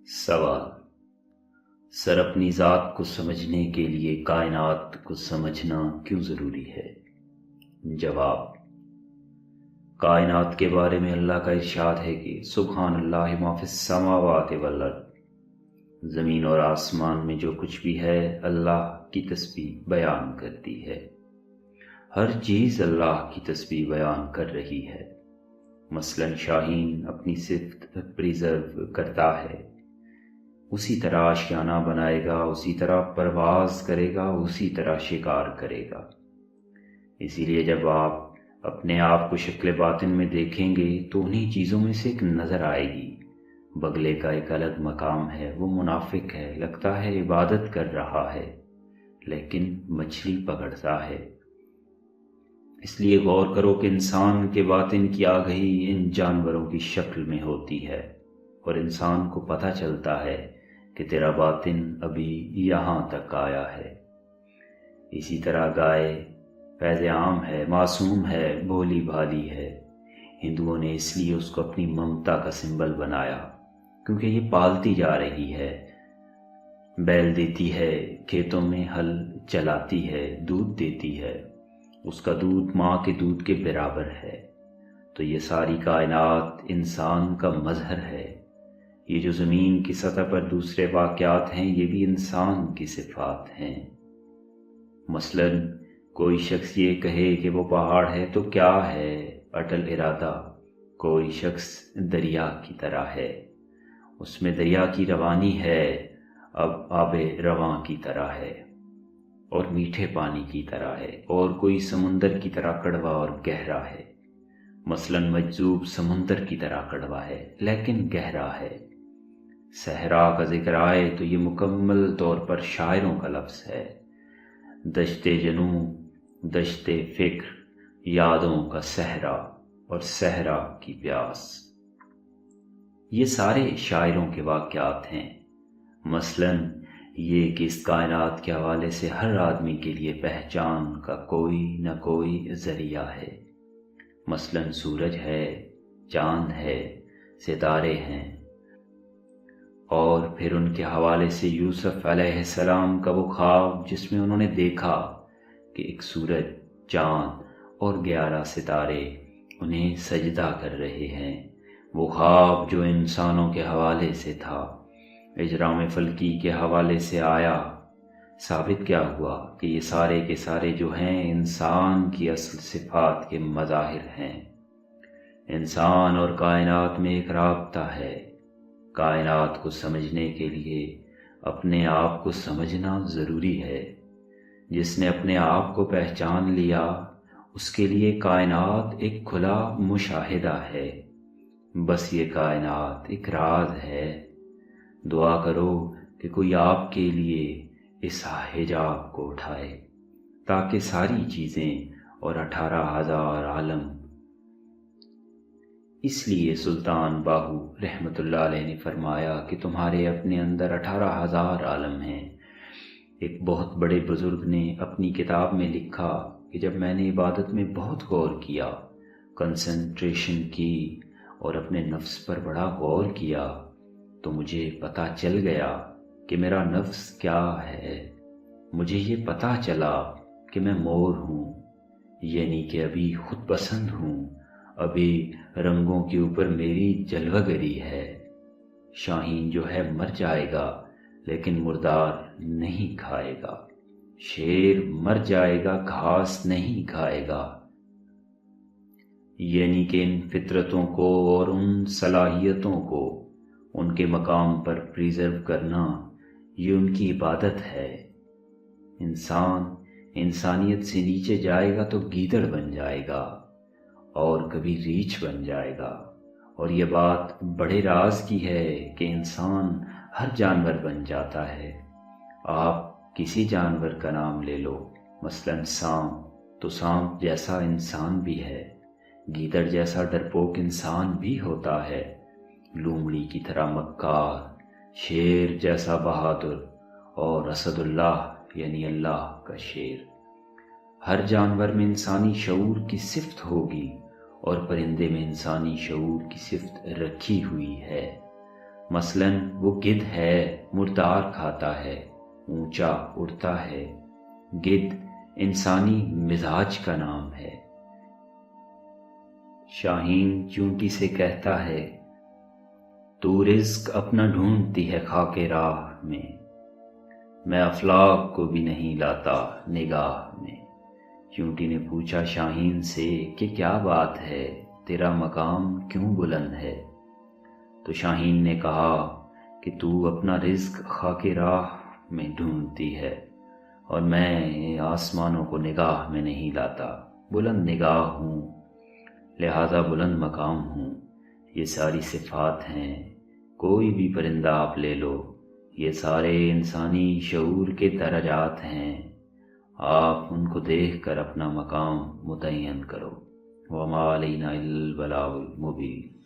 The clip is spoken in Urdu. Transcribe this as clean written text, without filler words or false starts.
سوال: سر اپنی ذات کو سمجھنے کے لیے کائنات کو سمجھنا کیوں ضروری ہے؟ جواب: کائنات کے بارے میں اللہ کا ارشاد ہے کہ سبحان اللہ ما فی السماوات والارض، زمین اور آسمان میں جو کچھ بھی ہے اللہ کی تسبیح بیان کرتی ہے۔ ہر چیز اللہ کی تسبیح بیان کر رہی ہے۔ مثلاً شاہین اپنی صفت پریزرو کرتا ہے، اسی طرح آشیانہ بنائے گا، اسی طرح پرواز کرے گا، اسی طرح شکار کرے گا۔ اسی لیے جب آپ اپنے آپ کو شکل باطن میں دیکھیں گے تو انہی چیزوں میں سے ایک نظر آئے گی۔ بگلے کا ایک الگ مقام ہے، وہ منافق ہے، لگتا ہے عبادت کر رہا ہے لیکن مچھلی پکڑتا ہے۔ اس لیے غور کرو کہ انسان کے باطن کی آگہی ان جانوروں کی شکل میں ہوتی ہے، اور انسان کو پتہ چلتا ہے کہ تیرا باطن ابھی یہاں تک آیا ہے۔ اسی طرح گائے فیض عام ہے، معصوم ہے، بھولی بھالی ہے۔ ہندوؤں نے اس لیے اس کو اپنی ممتا کا سمبل بنایا، کیونکہ یہ پالتی جا رہی ہے، بیل دیتی ہے، کھیتوں میں ہل چلاتی ہے، دودھ دیتی ہے، اس کا دودھ ماں کے دودھ کے برابر ہے۔ تو یہ ساری کائنات انسان کا مظہر ہے۔ یہ جو زمین کی سطح پر دوسرے واقعات ہیں یہ بھی انسان کی صفات ہیں۔ مثلاً کوئی شخص یہ کہے کہ وہ پہاڑ ہے تو کیا ہے؟ اٹل ارادہ۔ کوئی شخص دریا کی طرح ہے، اس میں دریا کی روانی ہے، اب آب رواں کی طرح ہے اور میٹھے پانی کی طرح ہے، اور کوئی سمندر کی طرح کڑوا اور گہرا ہے۔ مثلاً مجذوب سمندر کی طرح کڑوا ہے لیکن گہرا ہے۔ صحرا کا ذکر آئے تو یہ مکمل طور پر شاعروں کا لفظ ہے۔ دشت جنوں، دشت فکر، یادوں کا صحرا اور صحرا کی پیاس، یہ سارے شاعروں کے واقعات ہیں۔ مثلاً یہ کہ اس کائنات کے حوالے سے ہر آدمی کے لیے پہچان کا کوئی نہ کوئی ذریعہ ہے۔ مثلاً سورج ہے، چاند ہے، ستارے ہیں، اور پھر ان کے حوالے سے یوسف علیہ السلام کا وہ خواب جس میں انہوں نے دیکھا کہ ایک سورج، چاند اور 11 ستارے انہیں سجدہ کر رہے ہیں۔ وہ خواب جو انسانوں کے حوالے سے تھا، اجرام فلکی کے حوالے سے آیا، ثابت کیا ہوا کہ یہ سارے کے سارے جو ہیں انسان کی اصل صفات کے مظاہر ہیں۔ انسان اور کائنات میں ایک رابطہ ہے۔ کائنات کو سمجھنے کے لیے اپنے آپ کو سمجھنا ضروری ہے۔ جس نے اپنے آپ کو پہچان لیا اس کے لیے کائنات ایک کھلا مشاہدہ ہے۔ بس یہ کائنات ایک راز ہے۔ دعا کرو کہ کوئی آپ کے لیے اس حجاب کو اٹھائے تاکہ ساری چیزیں اور 18,000 عالم۔ اس لیے سلطان باہو رحمۃ اللہ علیہ نے فرمایا کہ تمہارے اپنے اندر 18,000 عالم ہیں۔ ایک بہت بڑے بزرگ نے اپنی کتاب میں لکھا کہ جب میں نے عبادت میں بہت غور کیا، کنسنٹریشن کی اور اپنے نفس پر بڑا غور کیا تو مجھے پتہ چل گیا کہ میرا نفس کیا ہے۔ مجھے یہ پتہ چلا کہ میں مور ہوں، یعنی کہ ابھی خود پسند ہوں، ابھی رنگوں کے اوپر میری جلوہ گری ہے۔ شاہین جو ہے مر جائے گا لیکن مردار نہیں کھائے گا، شیر مر جائے گا گھاس نہیں کھائے گا۔ یعنی کہ ان فطرتوں کو اور ان صلاحیتوں کو ان کے مقام پر پریزرو کرنا یہ ان کی عبادت ہے۔ انسان انسانیت سے نیچے جائے گا تو گیدڑ بن جائے گا اور کبھی ریچھ بن جائے گا، اور یہ بات بڑے راز کی ہے کہ انسان ہر جانور بن جاتا ہے۔ آپ کسی جانور کا نام لے لو، مثلاً سانپ، تو سانپ جیسا انسان بھی ہے، گیدڑ جیسا ڈرپوک انسان بھی ہوتا ہے، لومڑی کی طرح مکار، شیر جیسا بہادر، اور اسد اللہ یعنی اللہ کا شیر۔ ہر جانور میں انسانی شعور کی صفت ہوگی اور پرندے میں انسانی شعور کی صفت رکھی ہوئی ہے۔ مثلاً وہ گدھ ہے، مردار کھاتا ہے، اونچا اڑتا ہے۔ گدھ انسانی مزاج کا نام ہے۔ شاہین چونٹی سے کہتا ہے، تو رزق اپنا ڈھونڈتی ہے خاک راہ میں افلاک کو بھی نہیں لاتا نگاہ میں۔ چونٹی نے پوچھا شاہین سے کہ کیا بات ہے، تیرا مقام کیوں بلند ہے؟ تو شاہین نے کہا کہ تو اپنا رزق خاک راہ میں ڈھونڈتی ہے اور میں آسمانوں کو نگاہ میں نہیں لاتا، بلند نگاہ ہوں لہذا بلند مقام ہوں۔ یہ ساری صفات ہیں، کوئی بھی پرندہ آپ لے لو، یہ سارے انسانی شعور کے درجات ہیں۔ آپ ان کو دیکھ کر اپنا مقام متعین کرو۔ وَمَا عَلَيْنَا إِلَّا الْبَلَاغُ الْمُبِينُ۔